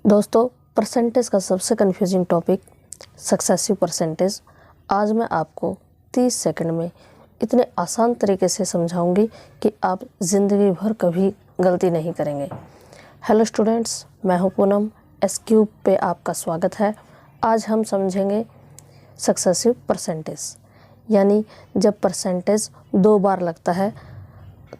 दोस्तों, परसेंटेज का सबसे कन्फ्यूजिंग टॉपिक सक्सेसिव परसेंटेज। आज मैं आपको 30 सेकंड में इतने आसान तरीके से समझाऊंगी कि आप ज़िंदगी भर कभी गलती नहीं करेंगे। हेलो स्टूडेंट्स, मैं हूं पूनम। एसक्यूब पे आपका स्वागत है। आज हम समझेंगे सक्सेसिव परसेंटेज, यानी जब परसेंटेज 2 बार लगता है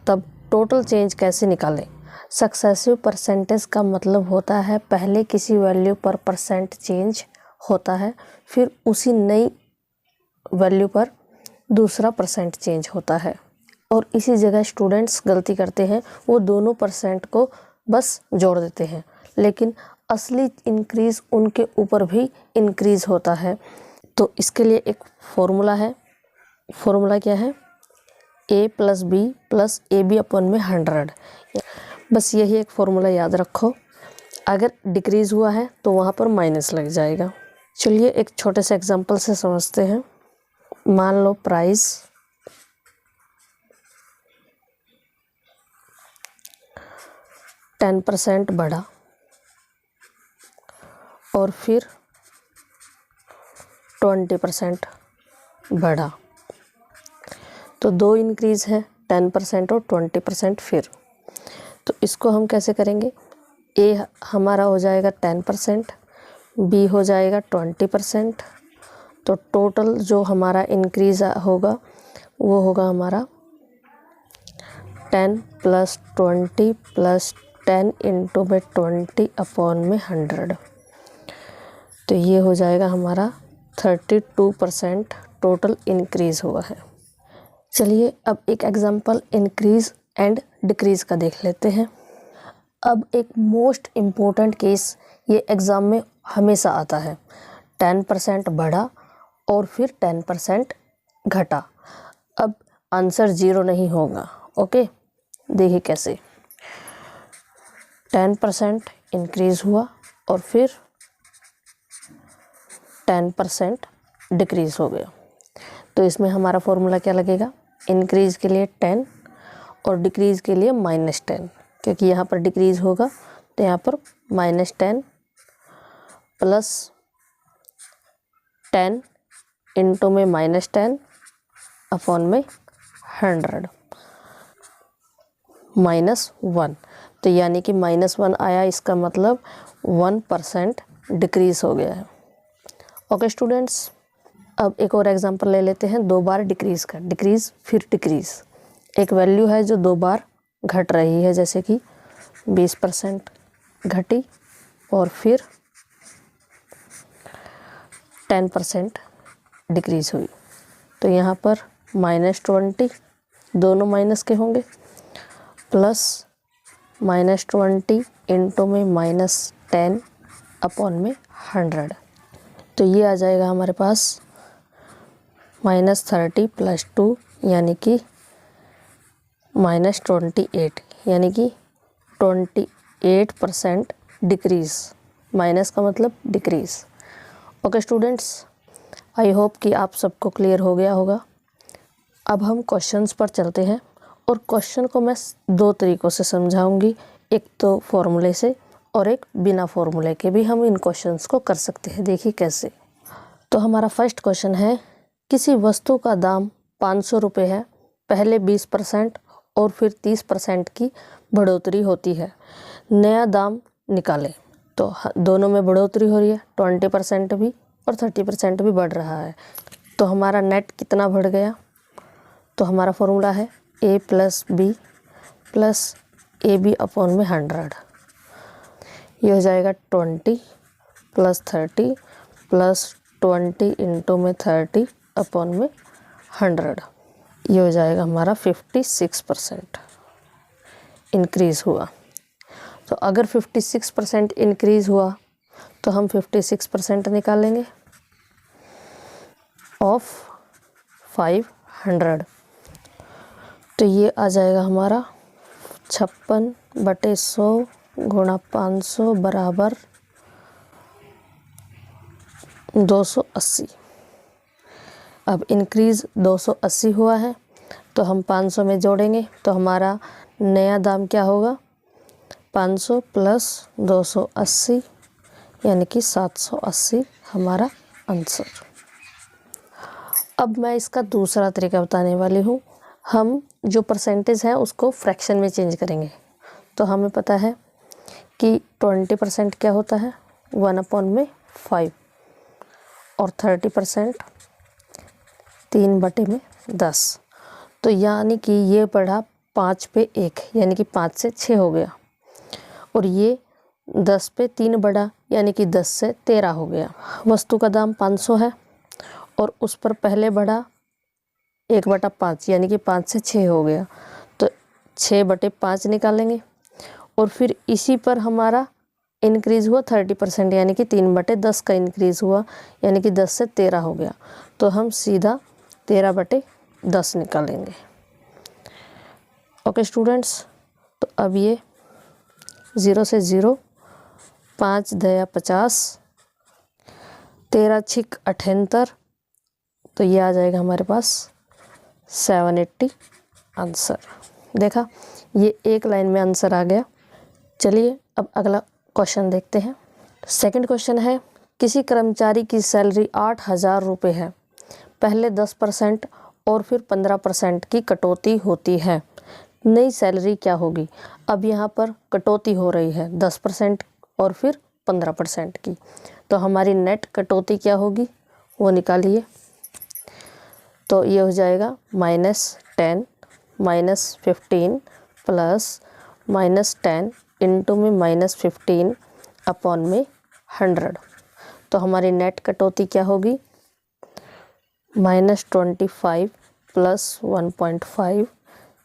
तब टोटल चेंज कैसे निकालें। सक्सेसिव परसेंटेज का मतलब होता है पहले किसी वैल्यू पर परसेंट चेंज होता है, फिर उसी नई वैल्यू पर दूसरा परसेंट चेंज होता है। और इसी जगह स्टूडेंट्स गलती करते हैं, वो दोनों परसेंट को बस जोड़ देते हैं, लेकिन असली इंक्रीज़ उनके ऊपर भी इंक्रीज़ होता है। तो इसके लिए एक फॉर्मूला है। फॉर्मूला क्या है? a + b + ab/100। बस यही एक फॉर्मूला याद रखो। अगर डिक्रीज़ हुआ है तो वहाँ पर माइनस लग जाएगा। चलिए एक छोटे से एग्जांपल से समझते हैं। मान लो प्राइस 10% बढ़ा और फिर 20% बढ़ा, तो 2 इंक्रीज़ है, 10% और 20% फिर। तो इसको हम कैसे करेंगे? ए हमारा हो जाएगा 10%, बी हो जाएगा 20%। तो टोटल जो हमारा इंक्रीज़ होगा वो होगा हमारा 10 + 20 + 10 × 20/100। तो ये हो जाएगा हमारा 32% टोटल इंक्रीज़ हुआ है। चलिए अब एक एग्जांपल इंक्रीज़ एंड डिक्रीज़ का देख लेते हैं। अब एक मोस्ट इम्पोर्टेंट केस ये एग्ज़ाम में हमेशा आता है। 10% बढ़ा और फिर 10% घटा। अब आंसर 0 नहीं होगा। ओके, देखिए कैसे। 10% इंक्रीज़ हुआ और फिर 10% डिक्रीज़ हो गया। तो इसमें हमारा फॉर्मूला क्या लगेगा? इंक्रीज़ के लिए 10 और डिक्रीज़ के लिए -10, क्योंकि यहाँ पर डिक्रीज़ होगा तो यहाँ पर -10 + 10 इंटू में -10 अपॉन में 100 -1। तो यानी कि -1 आया, इसका मतलब 1% डिक्रीज़ हो गया है। ओके स्टूडेंट्स, अब एक और एग्जांपल ले लेते हैं 2 बार डिक्रीज़ का। डिक्रीज़ फिर डिक्रीज़। एक वैल्यू है जो 2 बार घट रही है, जैसे कि 20% घटी और फिर 10% डिक्रीज़ हुई। तो यहाँ पर -20, दोनों माइनस के होंगे, प्लस -20 इंटू में -10 अपॉन में 100। तो ये आ जाएगा हमारे पास -30 + 2 यानी कि -28, यानी कि 28% डिक्रीज़। माइनस का मतलब decrease. Okay students, I hope कि आप सबको क्लियर हो गया होगा। अब हम क्वेश्चंस पर चलते हैं और क्वेश्चन को मैं 2 तरीक़ों से समझाऊंगी। एक तो फॉर्मूले से और एक बिना फॉर्मूले के भी हम इन क्वेश्चंस को कर सकते हैं। देखिए कैसे। तो हमारा फर्स्ट क्वेश्चन है, किसी वस्तु का दाम 500 रुपये है। पहले 20% और फिर 30% की बढ़ोतरी होती है। नया दाम निकालें। तो दोनों में बढ़ोतरी हो रही है, 20% भी और 30% भी बढ़ रहा है। तो हमारा नेट कितना बढ़ गया? तो हमारा फॉर्मूला है a + b + ab/100। ये हो जाएगा 20 + 30 + 20 इंटू में 30 अपॉन में 100। ये हो जाएगा हमारा 56% इंक्रीज़ हुआ। तो अगर 56% इंक्रीज़ हुआ तो हम 56% निकालेंगे ऑफ 500। तो ये आ जाएगा हमारा 56/100 × 500 = 280। अब इंक्रीज़ 280 हुआ है तो हम 500 में जोड़ेंगे, तो हमारा नया दाम क्या होगा? 500 + 280 यानी कि 780 हमारा आंसर। अब मैं इसका दूसरा तरीका बताने वाली हूँ। हम जो परसेंटेज है उसको फ्रैक्शन में चेंज करेंगे। तो हमें पता है कि 20% क्या होता है 1/5 और 30% 3/10। तो यानी कि ये बढ़ा 5 पे 1 यानी कि 5 से 6 हो गया, और ये 10 पे 3 बढ़ा यानी कि 10 से 13 हो गया। वस्तु का दाम 500 है और उस पर पहले बढ़ा 1/5 यानी कि 5 से 6 हो गया, तो 6/5 निकालेंगे। और फिर इसी पर हमारा इंक्रीज़ हुआ 30% यानी कि 3/10 का इंक्रीज़ हुआ यानी कि 10 से 13 हो गया, तो हम सीधा 13/10 निकालेंगे। ओके स्टूडेंट्स, तो अब ये 0 से 0, 5 दया 50, 13 छिक 78, तो ये आ जाएगा हमारे पास 780 आंसर। देखा, ये एक लाइन में आंसर आ गया। चलिए अब अगला क्वेश्चन देखते हैं। सेकंड क्वेश्चन है, किसी कर्मचारी की सैलरी 8,000 रुपये है। पहले 10% और फिर 15% की कटौती होती है। नई सैलरी क्या होगी? अब यहाँ पर कटौती हो रही है 10% और फिर 15% की, तो हमारी नेट कटौती क्या होगी वो निकालिए। तो ये हो जाएगा -10 -15 प्लस -10 इंटू में -15 अपॉन में 100। तो हमारी नेट कटौती क्या होगी -25 प्लस 1.5,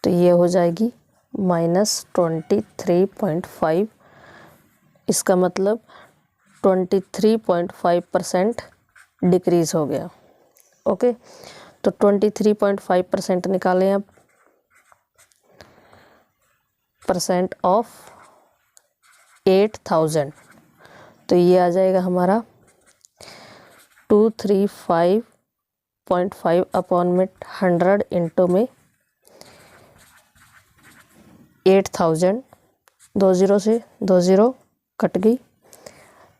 तो ये हो जाएगी -23.5। इसका मतलब 23.5% डिक्रीज़ हो गया। ओके, तो 23.5% निकालें आप परसेंट ऑफ 8,000, तो ये आ जाएगा हमारा 235.5 अपॉन में 100 इंटू में 8,000। 2 0 से 2 0 कट गई,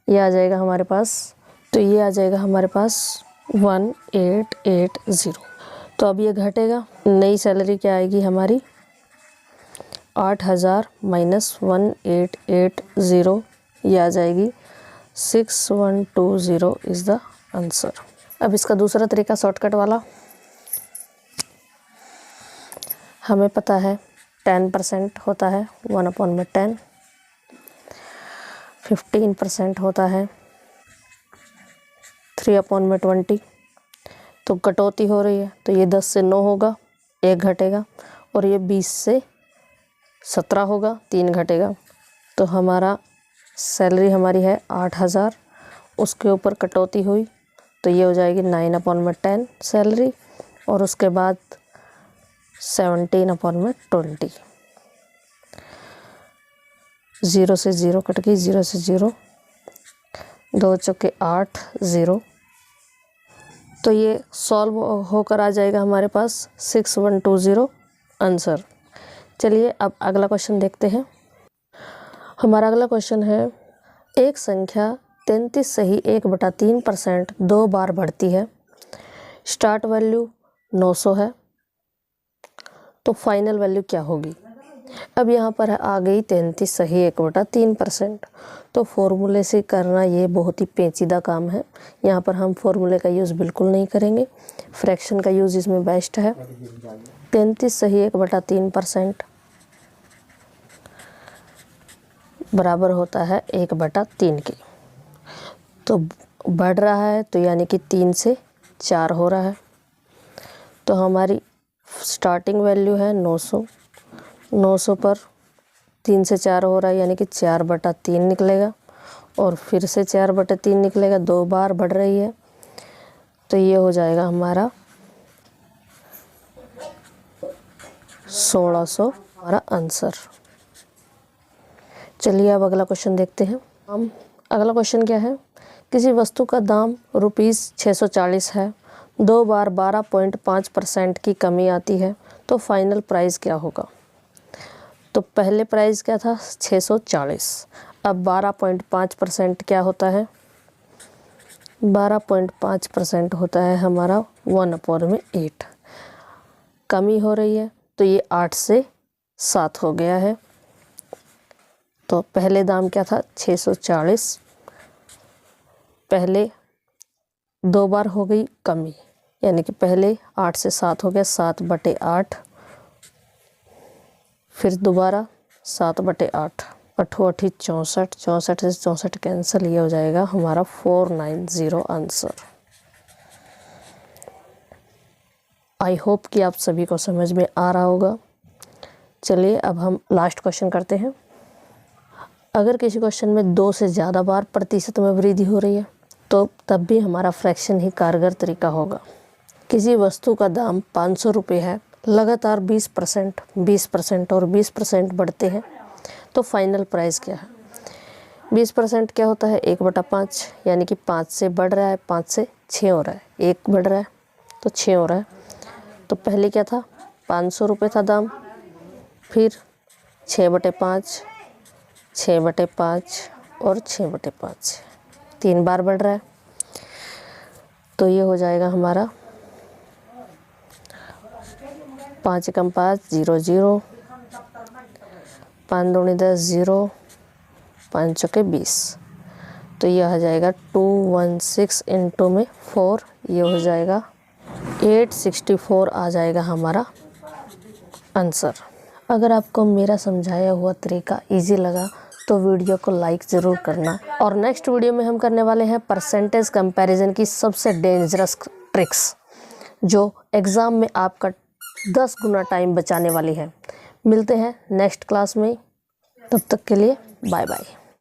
ये आ जाएगा हमारे पास, तो ये आ जाएगा हमारे पास 1880। तो अब ये घटेगा, नई सैलरी क्या आएगी हमारी 8,000 माइनस 1880, ये आ जाएगी 6120 इज़ द आंसर। अब इसका दूसरा तरीका शॉर्टकट वाला, हमें पता है 10% होता है 1/10, 15% होता है 3/20। तो कटौती हो रही है, तो ये 10 से 9 होगा, 1 घटेगा, और ये 20 से 17 होगा, 3 घटेगा। तो हमारा सैलरी हमारी है 8,000, उसके ऊपर कटौती हुई तो ये हो जाएगी 9/10 सैलरी, और उसके बाद 17/20। 0 से 0 कट गई, 0 से 0, 2 चौके 8 0, तो ये सॉल्व होकर आ जाएगा हमारे पास 6120 आंसर। चलिए अब अगला क्वेश्चन देखते हैं। हमारा अगला क्वेश्चन है, एक संख्या 33 सही 1/3% 2 बार बढ़ती है। स्टार्ट वैल्यू 900 है, तो फाइनल वैल्यू क्या होगी? अब यहाँ पर आ गई 33 सही 1/3%। तो फॉर्मूले से करना ये बहुत ही पेचीदा काम है। यहाँ पर हम फॉर्मूले का यूज़ बिल्कुल नहीं करेंगे, फ्रैक्शन का यूज़ इसमें बेस्ट है। 33 सही 1/3% बराबर होता है 1/3 के। तो बढ़ रहा है तो यानी कि 3 से 4 हो रहा है। तो हमारी स्टार्टिंग वैल्यू है 900, 900 पर 3 से 4 हो रहा है यानी कि 4/3 निकलेगा, और फिर से 4/3 निकलेगा, 2 बार बढ़ रही है। तो ये हो जाएगा हमारा 1600 हमारा आंसर। चलिए अब अगला क्वेश्चन देखते हैं। हम अगला क्वेश्चन क्या है, किसी वस्तु का दाम ₹640 है, 2 बार 12.5% की कमी आती है, तो फाइनल प्राइस क्या होगा? तो पहले प्राइस क्या था 640, अब 12.5% क्या होता है? 12.5% होता है हमारा 1/8। कमी हो रही है तो ये 8 से 7 हो गया है। तो पहले दाम क्या था? 640। पहले 2 बार हो गई कमी, यानी कि पहले 8 से 7 हो गया, 7/8। फिर दोबारा 7/8, 8 64, 64 से 64 कैंसिल, ये हो जाएगा हमारा 490 आंसर। आई होप कि आप सभी को समझ में आ रहा होगा। चलिए अब हम लास्ट क्वेश्चन करते हैं। अगर किसी क्वेश्चन में 2 से ज़्यादा बार प्रतिशत में वृद्धि हो रही है तो तब भी हमारा फ्रैक्शन ही कारगर तरीका होगा। किसी वस्तु का दाम 500 रुपये है, लगातार 20%, 20% और 20% बढ़ते हैं, तो फाइनल प्राइस क्या है? 20% क्या होता है? 1/5, यानी कि 5 से बढ़ रहा है, 5 से 6 हो रहा है, 1 बढ़ रहा है तो 6 हो रहा है। तो पहले क्या था? 500 रुपये था दाम, फिर 6/5, 6/5 और 6/5, 3 बार बढ़ रहा है। तो ये हो जाएगा हमारा 5 × 5 0 0, 5 दूनी 10 0, 5 चौके 20। तो ये आ जाएगा 216 इंटू में 4, ये हो जाएगा 864 आ जाएगा हमारा आंसर। अगर आपको मेरा समझाया हुआ तरीका इजी लगा तो वीडियो को लाइक ज़रूर करना। और नेक्स्ट वीडियो में हम करने वाले हैं परसेंटेज कंपैरिजन की सबसे डेंजरस ट्रिक्स, जो एग्ज़ाम में आपका 10 गुना टाइम बचाने वाली है। मिलते हैं नेक्स्ट क्लास में, तब तक के लिए बाय बाय।